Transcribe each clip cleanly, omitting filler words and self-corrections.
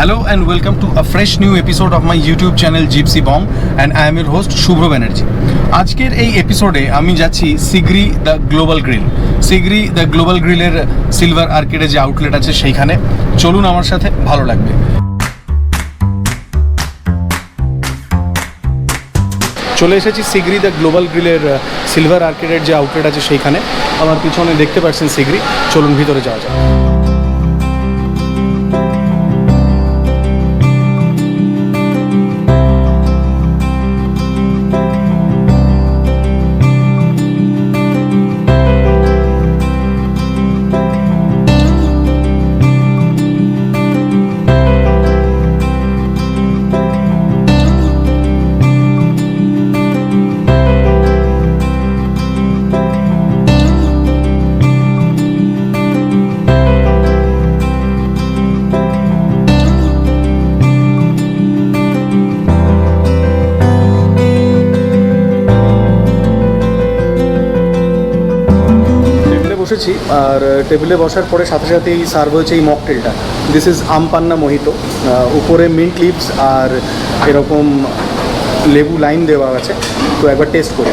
Hello and welcome to a fresh new episode of my YouTube channel Gypsy Bomb, and I am your host Shubhro Banerjee. আজকের এই এপিসোডে আমি যাচ্ছি Sigree the global grill. Sigree the global গ্রিলের silver আর্কেডে যে outlet আছে সেইখানে চলুন আমার সাথে, ভালো লাগবে। চলে এসেছি সিগরি দ্য গ্লোবাল গ্রিলের সিলভার আর্কেডের যে আউটলেট আছে সেইখানে। আমার পিছনে দেখতে পাচ্ছেন সিগরি। চলুন ভিতরে যাওয়া যাক। বসেছি, আর টেবিলে বসার পরে সাথে সাথেই সার্ভ হয়েছে এই মকটেলটা। This is aam panna mojito. উপরে মিন্ট লিভস আর এরকম লেবু লাইম দেওয়া আছে। তো একবার টেস্ট করি।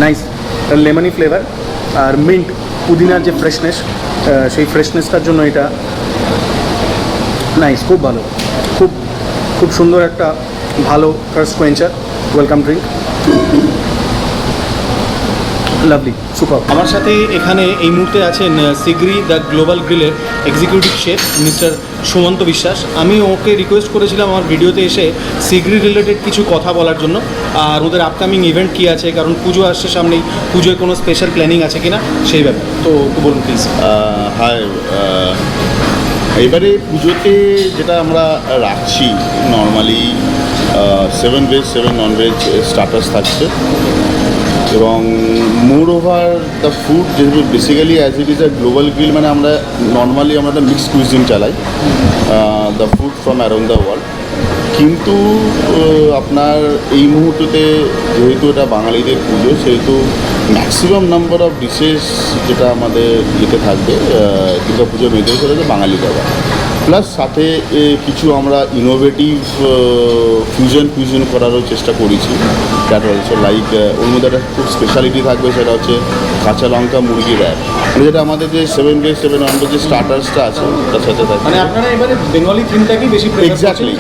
নাইস, লেমনি ফ্লেভার আর মিন্ট পুদিনার যে ফ্রেশনেস, সেই ফ্রেশনেসটার জন্য এটা নাইস, খুব ভালো, খুব খুব সুন্দর একটা ভালো thirst quencher welcome drink. Lovely, super. আমার সাথে এখানে এই মুহূর্তে আছেন সিগরি দ্য গ্লোবাল গ্রিলের executive chef mister Sumanta Biswas. আমি ওকে রিকোয়েস্ট করেছিলাম আমার ভিডিওতে এসে সিগরি রিলেটেড কিছু কথা বলার জন্য, আর ওদের আপকামিং ইভেন্ট কী আছে, কারণ পুজো আসছে সামনেই, পুজোয় কোনো স্পেশাল প্ল্যানিং আছে কিনা সেই ব্যাপারে। তো বলুন প্লিজ। হাই, এবারে পুজোতে যেটা আমরা রাখছি নর্মালি 7 ভেজ 7 ননভেজ স্টার্টার্স থাকছে, এবং মোর ওভার দ্য ফুড যেহেতু basically as it is a global grill, মানে আমরা নর্মালি আমরা একটা মিক্সড কুইজিন চালাই, the food from around the world. কিন্তু আপনার এই মুহূর্তে যেহেতু এটা বাঙালিদের পুজো, সেহেতু ম্যাক্সিমাম নাম্বার অফ ডিশেস যেটা আমাদের ইয়েতে থাকবে দুর্গা পুজোর মেয়েদের চলেছে বাঙালি খাবার, প্লাস সাথে কিছু আমরা ইনোভেটিভ ফিউশন করারও চেষ্টা করেছি। দ্যাট অলসো লাইক ওর মধ্যে একটা খুব স্পেশালিটি থাকবে, সেটা হচ্ছে কাঁচা লঙ্কা মুরগি র্যাপ, যেটা আমাদের যে 7 ভেজ 7 ননভেজ যে স্টার্টার্সটা আছে তার সাথে থাকে। মানে আপনারা এবারে বেঙ্গলি থিমটাকেই বেশি এক্স্যাক্টলি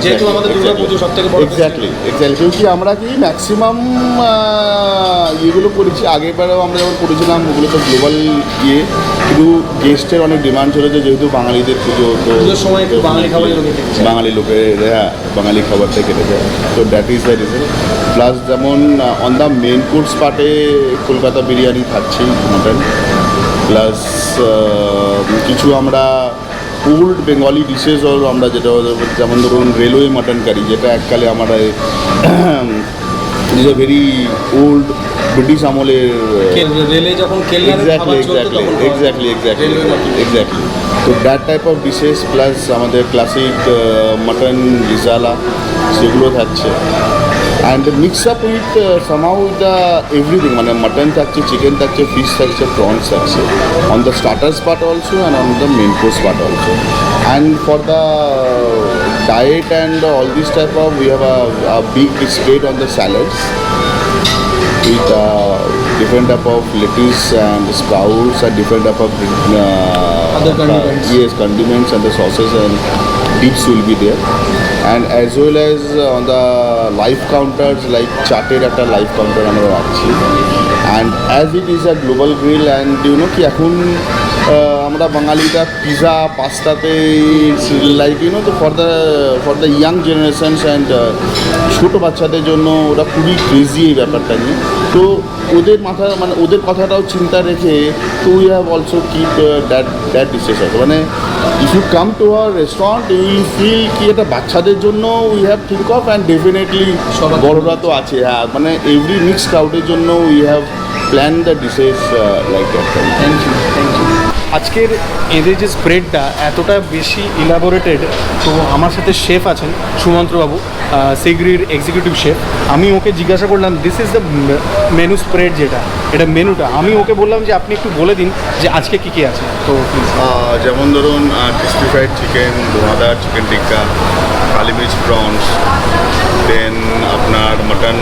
যেহেতু আমাদের দুর্গাপুজো সবথেকে বড়। এক্স্যাক্টলি কি আমরা কি ম্যাক্সিমাম ইয়েগুলো করেছি, আগেরবারেও আমরা যখন করেছিলাম ওগুলো তো গ্লোবাল ইয়ে, কিন্তু গেস্টের অনেক ডিমান্ড চলেছে, যেহেতু বাঙালিদের পুজো, তো সময় একটু বাঙালি খাবারই বাঙালি লোকের বাঙালি খাবারটা খেতে চায়। তো that is the reason. Plus যেমন অন দ্য মেন কোর্স পার্টে কলকাতা বিরিয়ানি থাকছি, মাটন, প্লাস কিছু আমরা ওল্ড বেঙ্গলি ডিশেসও আমরা, যেটা যেমন ধরুন রেলওয়ে মাটন কারি, যেটা এককালে আমরা is a very old British আমলের, রেলে যখন এক্স্যাক্টলি তো that type of dishes, plus আমাদের ক্লাসিক মাটন রিজালা সেগুলো থাকছে, and mix up with somehow with the everything, মানে মাটন থাকছে, চিকেন থাকছে, ফিশ থাকছে, প্রনস থাকছে, on the starters part also and on the main course part also. And for the diet and all this type of, we have a big spread on the salads with different type of lettuce and sprouts and different type of other condiments. Yes, condiments and the sauces and dips will be there, and as well as on the live counters like চাটের একটা live counter আমরা রাখছি। And as it is a global grill, and you know কি এখন আমরা বাঙালিরা pizza পাস্তাতে like you know, তো for the young generations and ছোটো বাচ্চাদের জন্য ওরা খুবই ক্রেজি এই ব্যাপারটা নিয়ে। তো ওদের মাথা, মানে ওদের কথাটাও চিন্তা রেখে, তো we have also keep that dishes আছে। মানে if you come to our restaurant you will feel কি এটা বাচ্চাদের জন্য we have think of, and definitely বড়রা তো আছে, হ্যাঁ, মানে এভরি মিক্সড ক্রাউডের জন্য we have plan the dishes like that. Thank you. আজকের এদের যে স্প্রেডটা এতটা বেশি ইলাবোরেটেড, তো আমার সাথে শেফ আছেন সুমন্তবাবু। সিগ্রির executive chef. আমি ওকে জিজ্ঞাসা করলাম this is the menu spread, যেটা এটা মেনুটা, আমি ওকে বললাম যে আপনি একটু বলে দিন যে আজকে কী কী আছে। তো প্লিজ। যেমন ধরুন ক্রিস্পি ফ্রাইড চিকেন, ধোঁয়াদার চিকেন টিক্কা, কালি মির্চ প্রনস, দেন আপনার মটন,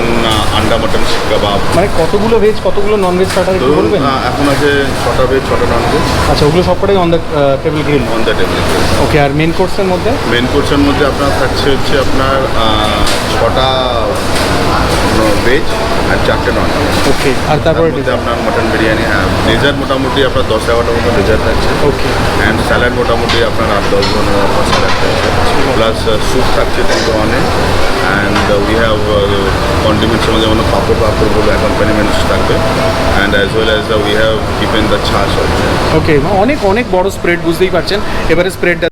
আন্ডা মটন শিক কাবাব। মানে কতগুলো ভেজ কতগুলো ননভেজ স্টার্টার একটু ধরুন বলবেন? এখন আছে 6টা ভেজ 6টা নন ভেজ আচ্ছা, ওগুলো সবকটাই on the table grill. On the table. Okay, আর মেন কোর্সের মধ্যে? মেন কোর্সের মধ্যে আপনার থাকছে হচ্ছে আপনার 6টা ভেজ আর 4টে নন ভেজ। ওকে, আর তারপরে মধ্যে আপনার মটন বিরিয়ানি, হ্যাঁ ডেজার্ট মোটামুটি আপনার 10-11টার মতো ডেজার্ট থাকছে। ওকে, অ্যান্ড স্যালাড মোটামুটি আপনার 8-10 ধরনের আপনার স্যালাড থাকছে, প্লাস স্যুপ থাকছে 3 to 1 অ্যান্ড উই হ্যাভ কন্ডিমেন্টসের মধ্যে যেমন পাপড় বলে অ্যাকম্পানিমেন্টস থাকবে, and as well as we have kept in the chaas also. Okay, অনেক অনেক বড় স্প্রেড, বুঝতেই পারছেন। এবারে স্প্রেডটা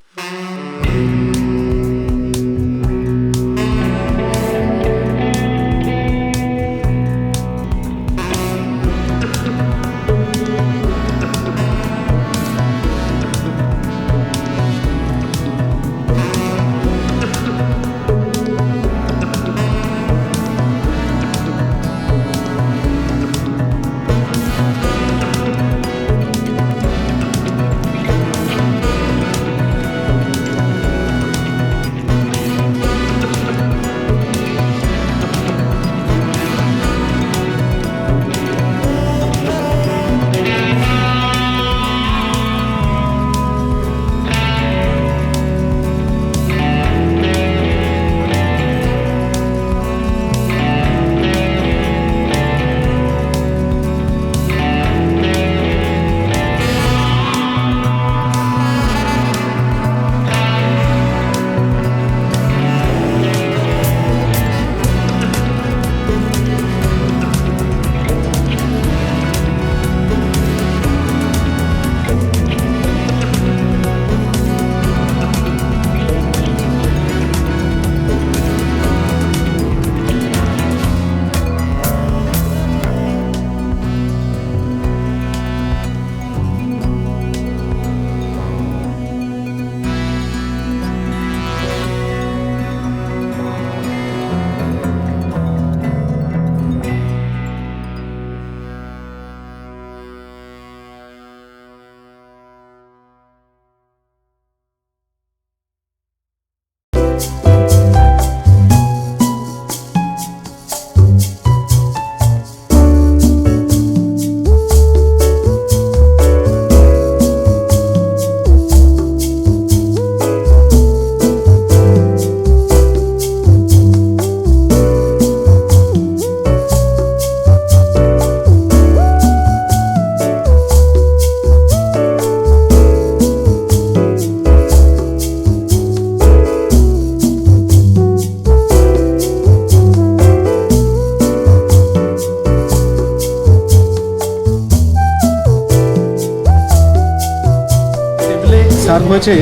সার্ভ হয়েছে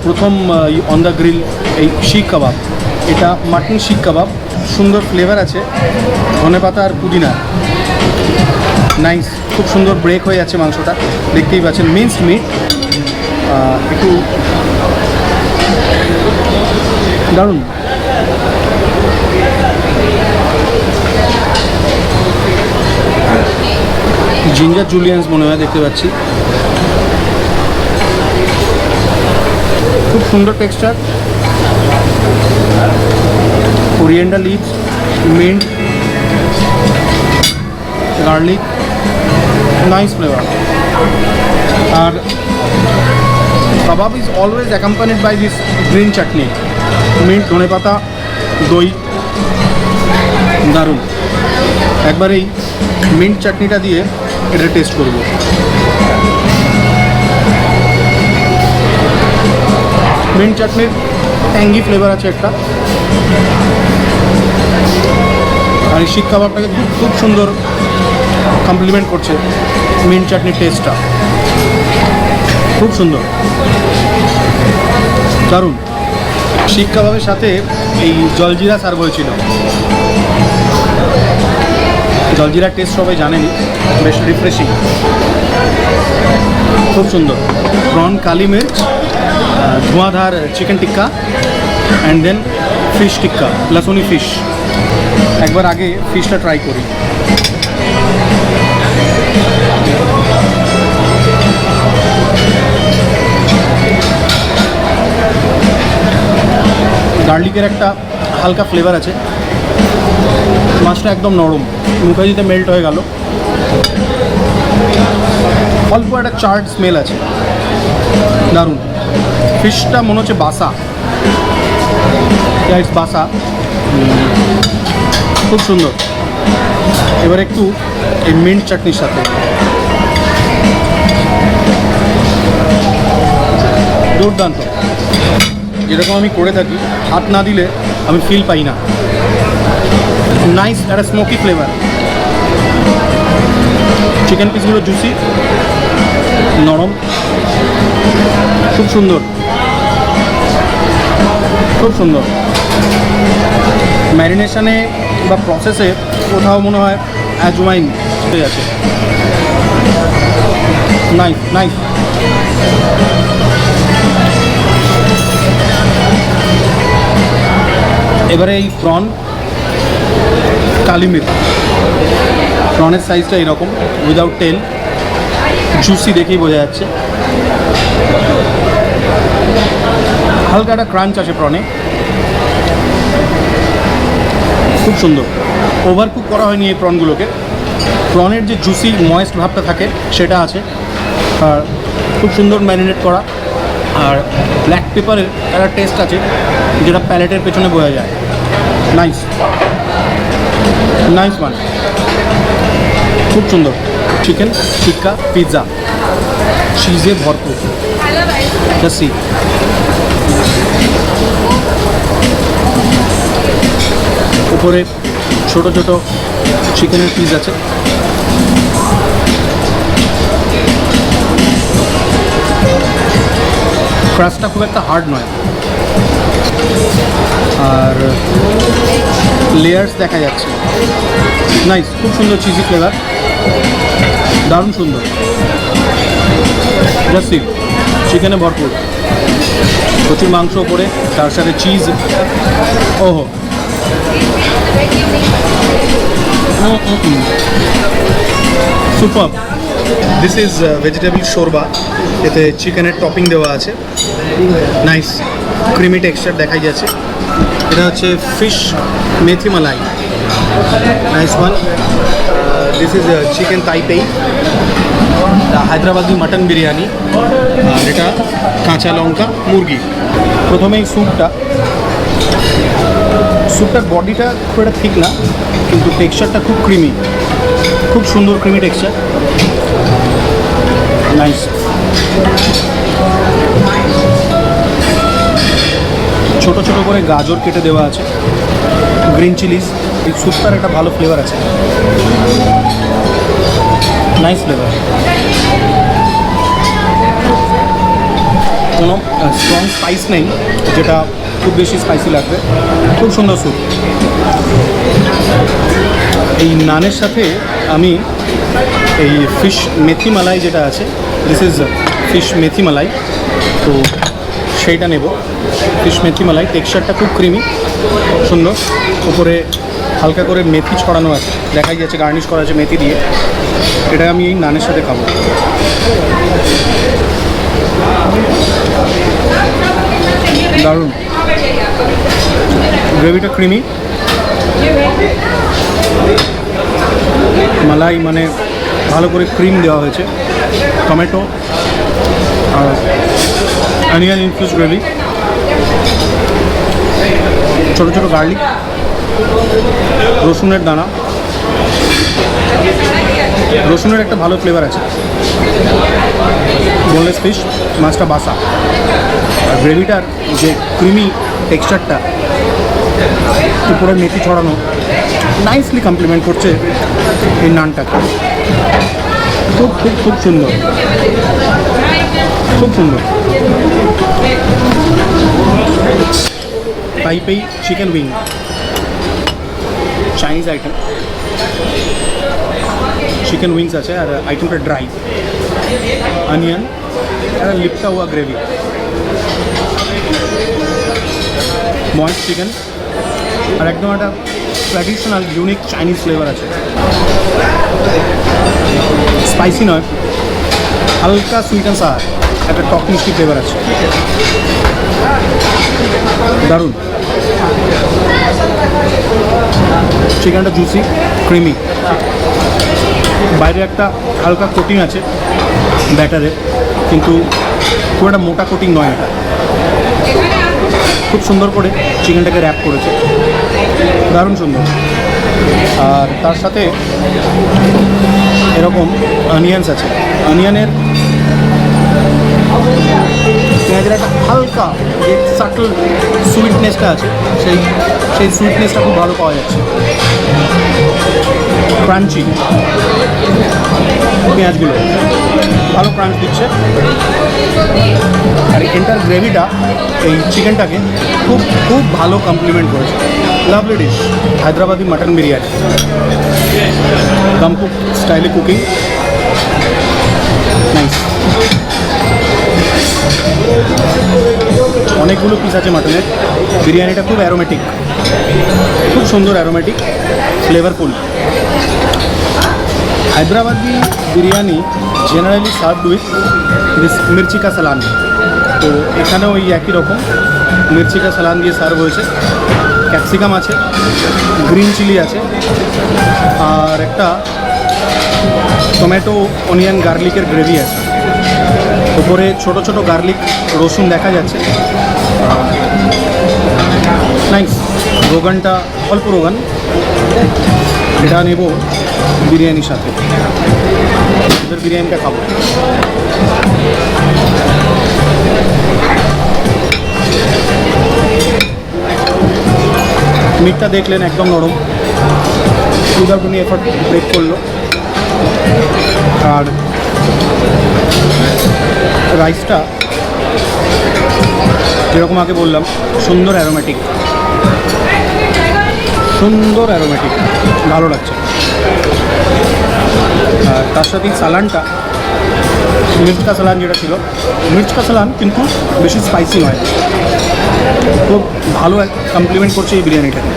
প্রথম অন দ্য গ্রিল এই শিক কাবাব। এটা মাটন শিক কাবাব, সুন্দর ফ্লেভার আছে, ধনেপাতা আর পুদিনা, নাইস, খুব সুন্দর ব্রেক হয়ে যাচ্ছে মাংসটা, দেখতেই পাচ্ছেন। মিন্সড মিট, একটু দারুণ। জিঞ্জার জুলিয়ান্স মনে হয়, দেখতে পাচ্ছি, খুব সুন্দর texture. Coriander leaves, mint, garlic, nice flavour. আর kebab is always accompanied by this green chutney, mint, ধনেপাতা, দই, দারুণ। একবার এই মিন্ট চাটনিটা দিয়ে এটা টেস্ট করব। মিন্ট চাটনির ট্যাঙ্গি ফ্লেভার আছে একটা, আর এই শিক কাবাবটাকে খুব খুব সুন্দর কমপ্লিমেন্ট করছে মিন্ট চাটনির টেস্টটা, খুব সুন্দর, দারুণ। শিক কাবাবের সাথে এই জলজিরা সার্ভ হয়েছিল। জলজিরার টেস্ট সবাই জানেনি, বেশ রিফ্রেশিং, খুব সুন্দর। Prawn, kali mirch, dhuandhar chicken tikka, and then fish tikka lasooni fish. একবার আগে ফিশটা ট্রাই করি। গার্লিকের একটা হালকা ফ্লেভার আছে, মাছটা একদম নরম, মুখে দিতে মেল্ট হয়ে গেল। অল্প একটা চার্ড স্মেল আছে, দারুণ। ফিশটা মনে হচ্ছে বাসা, ইটস বাসা, খুব সুন্দর। এবার একটু এই মিন্ট চাটনির সাথে দুর্দান্ত। যেরকম আমি করে থাকি, হাত না দিলে আমি ফিল পাই না। নাইস, একটা স্মোকি ফ্লেভার। চিকেন পিসগুলো জুসি, নরম, খুব সুন্দর, খুব সুন্দর। ম্যারিনেশনে বা প্রসেসে কোথাও মনে হয় অ্যাজওয়াইন হয়ে আছে। Nice nice. এবারে এই প্রন কালিমির, প্রনের সাইজটা এরকম, উইদাউট টেল, জুসি দেখেই বোঝা যাচ্ছে। হালকা একটা ক্রাঞ্চ আছে প্রনে, খুব সুন্দর। ওভার কুক করা হয়নি এই প্রনগুলোকে। প্রনের যে জুসি ময়েস্ট ভাবটা থাকে সেটা আছে, আর খুব সুন্দর ম্যারিনেট করা। আর ব্ল্যাক পেপারের একটা টেস্ট আছে যেটা প্যালেটের পেছনে বোঝা যায়। নাইস নাইস ওয়ান, খুব সুন্দর। চিকেন টিক্কা পিৎজা, চিজে ভরপুর। জাসি উপরে ছোট ছোট চিকেনের পিস আছে। ক্রাস্টটা খুব একটা হার্ড নয়, আর লেয়ার্স দেখা যাচ্ছে। নাইস, খুব সুন্দর চিজি ফ্লেভার, দারুণ সুন্দর। জাস্টি চিকেনে ভরপুর, প্রচুর মাংস ওপরে, তার সাথে চিজ। ওহো, super. This is vegetable shorba, এতে চিকেনের টপিং দেওয়া আছে। নাইস, ক্রিমি টেক্সচার দেখাই যাচ্ছে। এটা হচ্ছে fish methi malai, nice one. This is chicken Taipei, Hyderabadi mutton biryani, আর এটা কাঁচা লঙ্কা মুরগি। প্রথমে এই স্যুপটার বডিটা খুব একটা ঠিক না, কিন্তু টেক্সচারটা খুব ক্রিমি, খুব সুন্দর ক্রিমি টেক্সচার। নাইস। ছোট ছোট করে গাজর কেটে দেওয়া আছে, গ্রিন চিলিজ। এই স্যুপটার একটা ভালো ফ্লেভার আছে, নাইস ফ্লেভার। কোনো স্ট্রং স্পাইস নেই যেটা খুব বেশি স্পাইসি লাগবে, খুব সুন্দর স্যুপ। এই নানের সাথে আমি এই ফিশ মেথি মালাই যেটা আছে, দিস ইজ ফিশ মেথি মালাই, তো সেইটা নেব। ফিশ মেথি মালাই, টেক্সচারটা খুব ক্রিমি, সুন্দর। উপরে হালকা করে মেথি ছড়ানো আছে, দেখাই যাচ্ছে গার্নিশ করা আছে মেথি দিয়ে। এটা আমি এই নানের সাথে খাবো। দারুণ, গ্রেভিটা ক্রিমি, মালাই মানে ভালো করে ক্রিম দেওয়া হয়েছে, টমেটো আর অনিয়ন ইনফিউজ গ্রেভি, ছোটো ছোটো গার্লিক, রসুনের দানা। রসুনের একটা ভালো ফ্লেভার আছে। বোনলেস ফিশ, মাছটা বাসা, আর গ্রেভিটার যে ক্রিমি টেক্সচারটা, উপরে মেথি ছড়ানো, নাইসলি কমপ্লিমেন্ট করছে এই নানটাকে। খুব খুব খুব সুন্দর, খুব সুন্দর। Taipei chicken wing, Chinese item. Chicken wings আছে, আর আইটেমটা ড্রাই, অনিয়ন আর লিপটা हुआ ग्रेवी। ময়েস্ট চিকেন আর একদম একটা ট্র্যাডিশনাল ইউনিক চাইনিজ ফ্লেভার আছে। স্পাইসি নয়, হালকা সুইট অ্যান্ড সাওয়ার, একটা টক মিষ্টি ফ্লেভার আছে, দারুণ। চিকেনটা জুসি, ক্রিমি, বাইরে একটা হালকা কোটিং আছে ব্যাটারে, কিন্তু খুব একটা মোটা কোটিং নয় এটা। খুব সুন্দর করে চিকেনটাকে র্যাপ করেছে, দারুণ সুন্দর। আর তার সাথে এরকম অনিয়ন্স আছে, অনিয়নের পেঁয়াজের একটা হালকা যে সাটল সুইটনেসটা আছে, সেই সুইটনেসটা খুব ভালো পাওয়া যাচ্ছে। ক্রাঞ্চি পেঁয়াজগুলো ভালো ক্রাঞ্চ দিচ্ছে, আর এন্টার গ্রেভিটা এই চিকেনটাকে খুব খুব ভালো কমপ্লিমেন্ট করেছে। Lovely dish, Hyderabadi mutton biryani, দম কুক স্টাইলে কুকিং, নাইস। অনেকগুলো পিস আছে মাটনের, বিরিয়ানিটা খুব অ্যারোমেটিক, খুব সুন্দর aromatic, flavourful. Hyderabadi biryani generally served with this Mirchi কা সালান, তো এখানেও ওই একই রকম মির্চি কা সালান দিয়ে সার্ভ হয়েছে। ক্যাপসিকাম আছে, গ্রিন চিলি আছে, আর একটা টমেটো অনিয়ন গার্লিকের গ্রেভি আছে। উপরে ছোট ছোট গার্লিক রসুন দেখা যাচ্ছে, নাইস। রোগানটা অল্প রোগান, এটা নেব বিরিয়ানির সাথে, এদের বিরিয়ানিটা খাবো। মিটটা দেখলেন একদম নরম, উইদাউট এনি এফর্ট ব্রেক করলো। আর রাইসটা যেরকম আগে বললাম, সুন্দর অ্যারোমেটিক, সুন্দর অ্যারোমেটিক, ভালো লাগছে। আর তার সাথে সালানটা মির্চ কা সালান যেটা ছিল, মির্চ কা সালান কিন্তু বেশি স্পাইসি নয়, খুব ভালো কমপ্লিমেন্ট করছে এই বিরিয়ানিটাকে।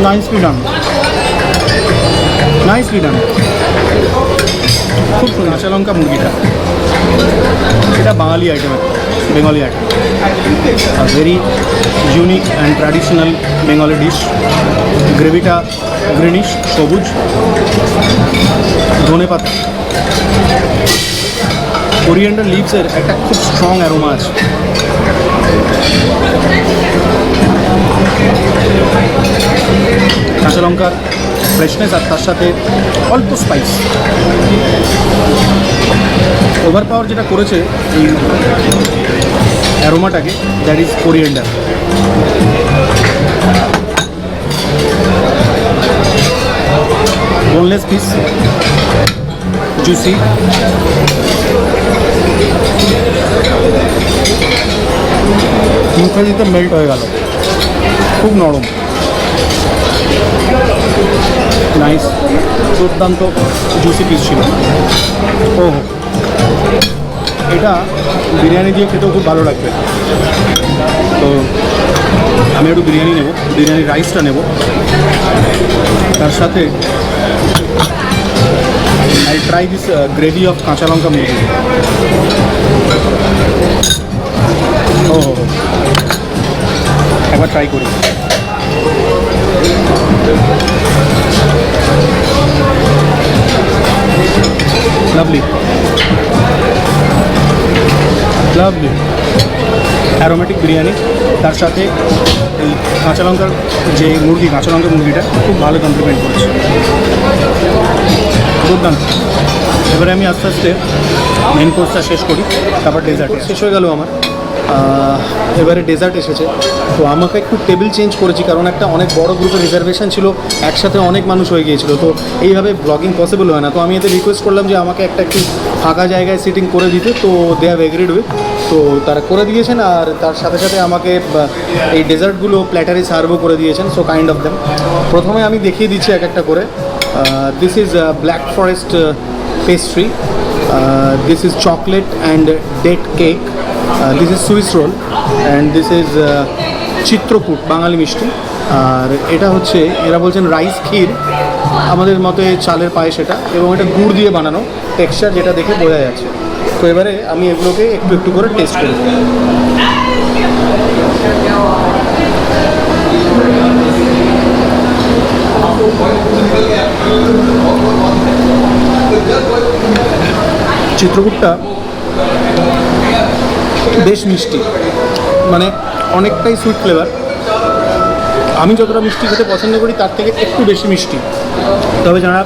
নাইসলি ডান, নাইসলি ডান, খুব সুন্দর। কাঁচা লঙ্কা মুরগিটা, এটা Bangali item, Bengali item, very unique and traditional Bengali dish. গ্রেভিটা গ্রিনিশ, সবুজ, ধনেপাতা, কোরিয়ান্ডার লিভসের একটা খুব স্ট্রং অ্যারোমা আছে। কাঁচা লঙ্কার ফ্রেশনেস আর তার সাথে অল্প স্পাইস, ওভার পাওয়ার যেটা করেছে এই অ্যারোমাটাকে, that is coriander. Boneless piece, juicy, মুখে দিতে মেল্ট হয়ে গেল, খুব নরম, নাইস, দুর্দান্ত জুসি পিস ছিল। ওহো, এটা বিরিয়ানি দিয়ে খেতেও খুব ভালো লাগবে। তো আমি একটু বিরিয়ানি নেব, বিরিয়ানির রাইসটা নেব, তার সাথে I try this gravy of কাঁচা লঙ্কা মুরগি। ও একবার ট্রাই করি। লাভলি, লাভলি অ্যারোমেটিক বিরিয়ানি, তার সাথে এই কাঁচা লঙ্কার যে মুরগি, কাঁচা লঙ্কার মুরগিটা খুব ভালো কমপ্লিমেন্ট করেছে, দুর্দান্ত। এবারে আমি আস্তে আস্তে মেন কোর্সটা শেষ করি, তারপর ডেজার্ট শেষ হয়ে গেল আমার। এবারে ডেজার্ট এসেছে, তো আমাকে একটু টেবিল চেঞ্জ করেছি, কারণ একটা অনেক বড় গ্রুপের রিজার্ভেশন ছিল, একসাথে অনেক মানুষ হয়ে গিয়েছিল, তো এইভাবে ব্লগিং পসিবল হয় না। তো আমি এতে রিকোয়েস্ট করলাম যে আমাকে একটা একটু ফাঁকা জায়গায় সিটিং করে দিতে, তো দে হ্যাভ এগ্রিড উইথ, তো তারা করে দিয়েছেন। আর তার সাথে সাথে আমাকে এই ডেজার্টগুলো প্ল্যাটারে সার্ভও করে দিয়েছেন, সো কাইন্ড অফ দেম। প্রথমে আমি দেখিয়ে দিচ্ছি এক একটা করে। This is black forest pastry, this is chocolate and date cake, this is Swiss roll, and this is Chitrakoot Bangali mishti. আর এটা হচ্ছে এরা বলছেন রাইস ক্ষীর, আমাদের মতে চালের পায়েস এটা, এবং এটা গুড় দিয়ে বানানো টেক্সচার, যেটা দেখে বোঝা যাচ্ছে। তো এবারে আমি এগুলোকে একটু একটু করে টেস্ট করি। চিত্রকূটটা বেশ মিষ্টি, মানে অনেকটাই সুইট ফ্লেভার। আমি যতটা মিষ্টি খেতে পছন্দ করি তার থেকে একটু বেশি মিষ্টি। তবে যারা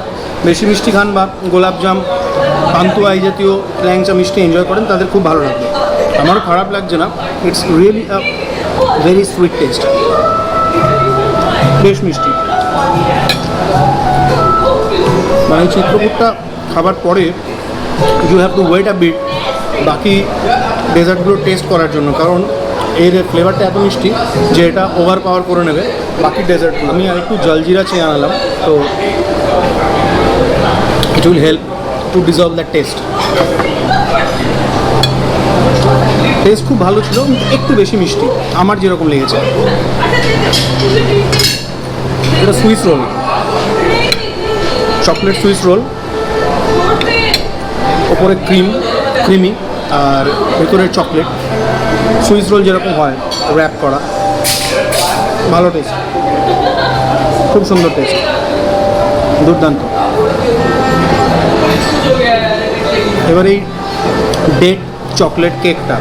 বেশি মিষ্টি খান বা গোলাপজাম, পান্তুয়া এই জাতীয় ল্যাংচা মিষ্টি এনজয় করেন তাদের খুব ভালো লাগবে। আমারও খারাপ লাগছে না, it's really a very sweet taste, বেশ মিষ্টি। মানে চিত্রকূটটা খাবার পরে you have to wait a bit বাকি ডেজার্টগুলো টেস্ট করার জন্য, কারণ এর ফ্লেভারটা এত মিষ্টি যে এটা ওভার পাওয়ার করে নেবে বাকি ডেজার্টগুলো। আমি আর একটু জলজিরা চেয়ে আনালাম, তো it will help to dissolved the test. Test খুব ভালো ছিল, একটু বেশি মিষ্টি আমার যেরকম লেগেছে। এটা Swiss roll, chocolate Swiss roll, ওপরে ক্রিমি আর ভেতরে চকলেট। সুইস রোল যেরকম হয় র্যাপ করা, ভালো টেস্ট, খুব সুন্দর টেস্ট, দুর্দান্ত। এবার এই ডেট চকলেট কেকটা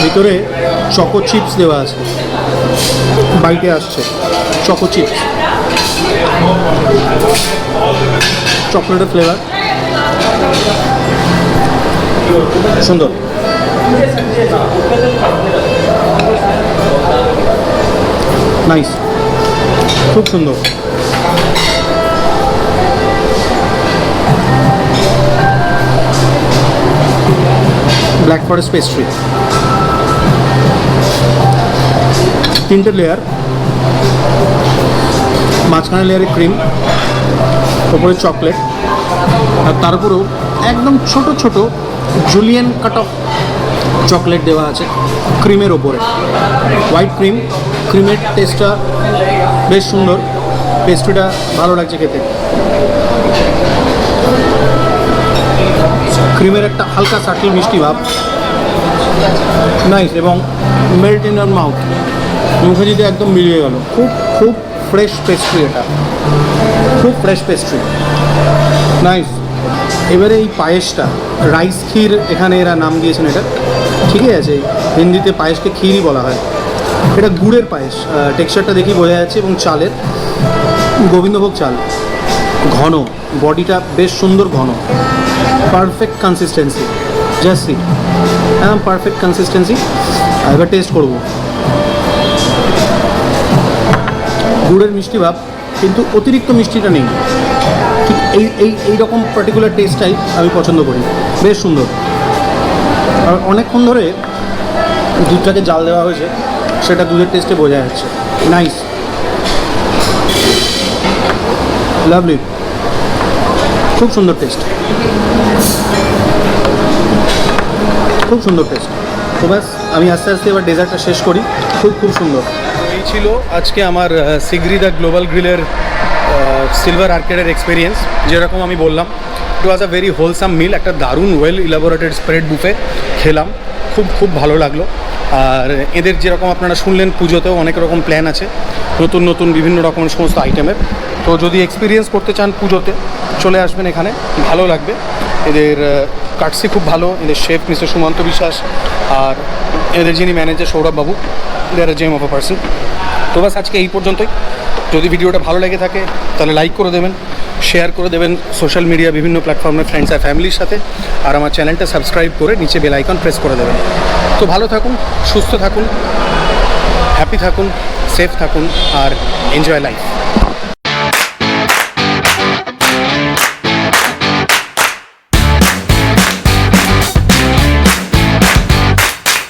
ভিতরে চকো চিপস দেওয়া আছে, বাইটে আসছে চকো চিপস, চকলেটের ফ্লেভার, সুন্দর। নাইস, খুব সুন্দর। ব্ল্যাক ফরেস্ট পেস্ট্রি, 3টে লেয়ার, মাঝখানে লেয়ারে ক্রিম, ওপরে চকলেট, আর তার উপরেও একদম ছোট ছোট জুলিয়ান কাট অফ চকলেট দেওয়া আছে ক্রিমের ওপরে। হোয়াইট ক্রিম, ক্রিমের টেস্টটা বেশ সুন্দর, পেস্ট্রিটা ভালো লাগছে খেতে। ক্রিমের একটা হালকা সাটল মিষ্টি ভাব, নাইস, এবং মেল্ট ইন ইওর মাউথ, মুখে যদি একদম মিলিয়ে গেল। খুব খুব ফ্রেশ পেস্ট্রি, এটা খুব ফ্রেশ পেস্ট্রি, নাইস। এবারে এই পায়েসটা রাইস ক্ষীর, এখানে এরা নাম দিয়েছেন এটা, ঠিকই আছে, হিন্দিতে পায়েসকে ক্ষীরই বলা হয়। এটা গুড়ের পায়েস, টেক্সচারটা দেখি বোঝা যাচ্ছে, এবং চালের, গোবিন্দভোগ চাল, ঘন, বডিটা বেশ সুন্দর ঘন, পারফেক্ট কনসিস্টেন্সি, জাস্ট সি, একদম পারফেক্ট কনসিস্টেন্সি। এবার টেস্ট করবো। গুড়ের মিষ্টি ভাব, কিন্তু অতিরিক্ত মিষ্টিটা নেই, ঠিক এই রকম পার্টিকুলার টেস্টটাই আমি পছন্দ করি, বেশ সুন্দর। আর অনেকক্ষণ ধরে দুধটাকে জাল দেওয়া হয়েছে, সেটা দুধের টেস্টে বোঝা যাচ্ছে। নাইস, লাভলি, খুব সুন্দর টেস্ট, খুব সুন্দর টেস্ট। তো ব্যাস, আমি আস্তে আস্তে এবার ডেজার্টটা শেষ করি। খুব খুব সুন্দর। এই ছিল আজকে আমার সিগরি দ্য গ্লোবাল গ্রিলের সিলভার আর্কেডের এক্সপিরিয়েন্স। যেরকম আমি বললাম, ইট ওয়াজ আ ভেরি হোলসাম মিল, একটা দারুণ ওয়েল ইলাবোরেটেড স্প্রেড বুফে খেলাম, খুব খুব ভালো লাগলো। আর এদের যেরকম আপনারা শুনলেন, পুজোতেও অনেক রকম প্ল্যান আছে, নতুন নতুন বিভিন্ন রকমের সমস্ত আইটেমের। তো যদি এক্সপিরিয়েন্স করতে চান পুজোতে, চলে আসবেন এখানে, ভালো লাগবে। এদের কাটসি খুব ভালো, এদের শেফ মিস্টার সুমন্ত বিশ্বাস, আর এদের যিনি manager Sourav Babu, they R gem of a person. তো বাস আজকে এই পর্যন্তই। যদি ভিডিওটা ভালো লেগে থাকে তাহলে লাইক করে দেবেন, শেয়ার করে দেবেন সোশ্যাল মিডিয়া বিভিন্ন প্ল্যাটফর্মে ফ্রেন্ডস আর ফ্যামিলির সাথে, আর আমার চ্যানেলটা সাবস্ক্রাইব করে নিচে বেল আইকন প্রেস করে দেবেন। তো ভালো থাকুন, সুস্থ থাকুন, হ্যাপি থাকুন, সেফ থাকুন, আর এনজয় লাইফ।